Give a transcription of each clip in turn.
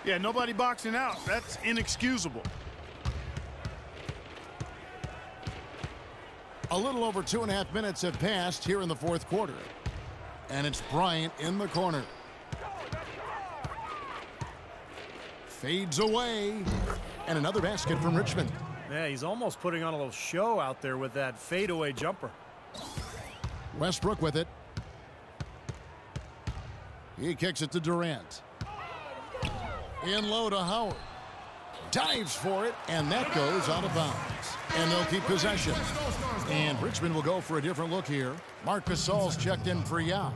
Yeah, nobody boxing out. That's inexcusable. A little over 2.5 minutes have passed here in the fourth quarter. And it's Bryant in the corner. Fades away. And another basket from Richmond. Yeah, he's almost putting on a little show out there with that fadeaway jumper. Westbrook with it. He kicks it to Durant. In low to Howard. Dives for it, and that goes out of bounds. And they'll keep possession. And Richmond will go for a different look here. Marc Gasol's checked in for Yao.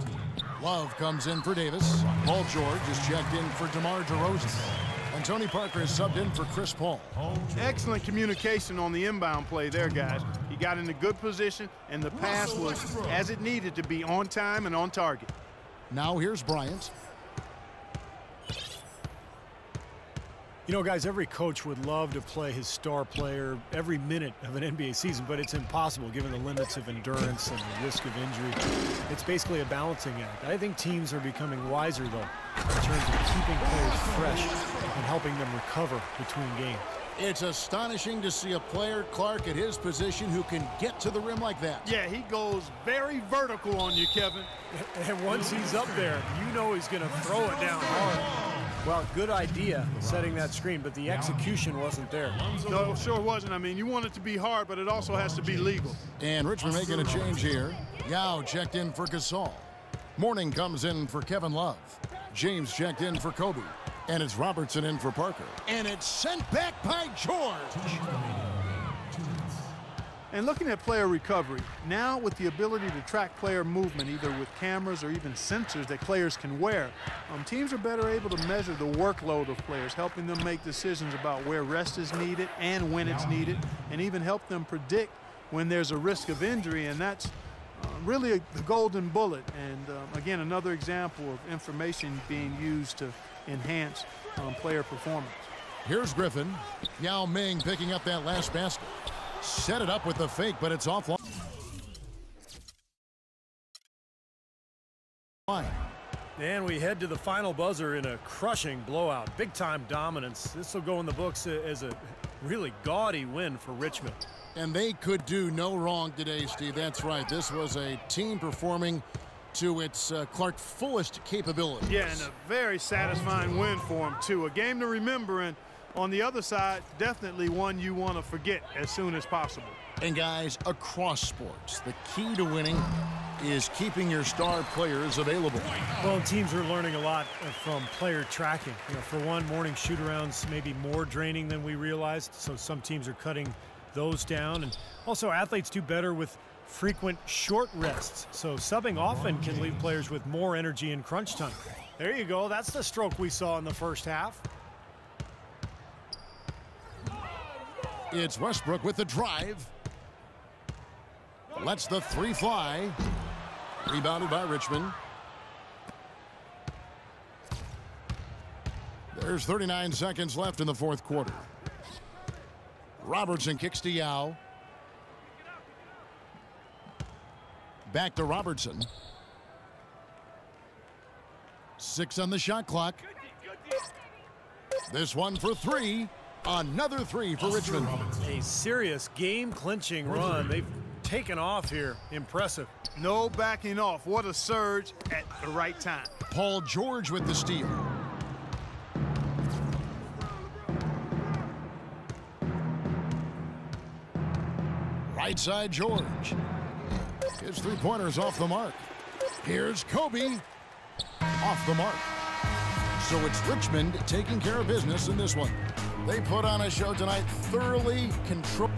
Love comes in for Davis. Paul George is checked in for DeMar DeRozan. And Tony Parker is subbed in for Chris Paul. Excellent communication on the inbound play there, guys. He got in a good position, and the pass was as it needed to be, on time and on target. Now here's Bryant. You know, guys, every coach would love to play his star player every minute of an NBA season, but it's impossible given the limits of endurance and the risk of injury. It's basically a balancing act. I think teams are becoming wiser, though, in terms of keeping players fresh and helping them recover between games. It's astonishing to see a player, Clark, at his position who can get to the rim like that. Yeah, he goes very vertical on you, Kevin. And once he's up there, you know he's going to throw it down hard. Well, good idea setting that screen, but the execution wasn't there. No, sure wasn't. I mean, you want it to be hard, but it also has to be legal. And Richmond making a change here. Yao checked in for Gasol. Morning comes in for Kevin Love. James checked in for Kobe. And it's Robertson in for Parker. And it's sent back by George. And looking at player recovery, now with the ability to track player movement, either with cameras or even sensors that players can wear, teams are better able to measure the workload of players, helping them make decisions about where rest is needed and when it's needed, and even help them predict when there's a risk of injury, and that's really the golden bullet. And again, another example of information being used to enhance player performance. Here's Griffin. Yao Ming picking up that last basket. Set it up with the fake, but it's offline. And we head to the final buzzer in a crushing blowout. Big-time dominance. This will go in the books as a really gaudy win for Richmond. And they could do no wrong today, Steve. That's right. This was a team performing to its Clark fullest capabilities. Yeah, and a very satisfying win for them, too. A game to remember, and on the other side, definitely one you want to forget as soon as possible. And guys, across sports, the key to winning is keeping your star players available. Well, teams are learning a lot from player tracking. You know, for one, morning shoot-arounds may be more draining than we realized, so some teams are cutting those down. And also, athletes do better with frequent short rests, so subbing often can leave players with more energy in crunch time. There you go. That's the stroke we saw in the first half. It's Westbrook with the drive. Lets the three fly. Rebounded by Richmond. There's 39 seconds left in the fourth quarter. Robertson kicks to Yao. Back to Robertson. 6 on the shot clock. This one for 3. Another 3 for Richmond. A serious game-clinching run. They've taken off here. Impressive. No backing off. What a surge at the right time. Paul George with the steal. Right side George. His three-pointers off the mark. Here's Kobe. Off the mark. So it's Richmond taking care of business in this one. They put on a show tonight, thoroughly controlled.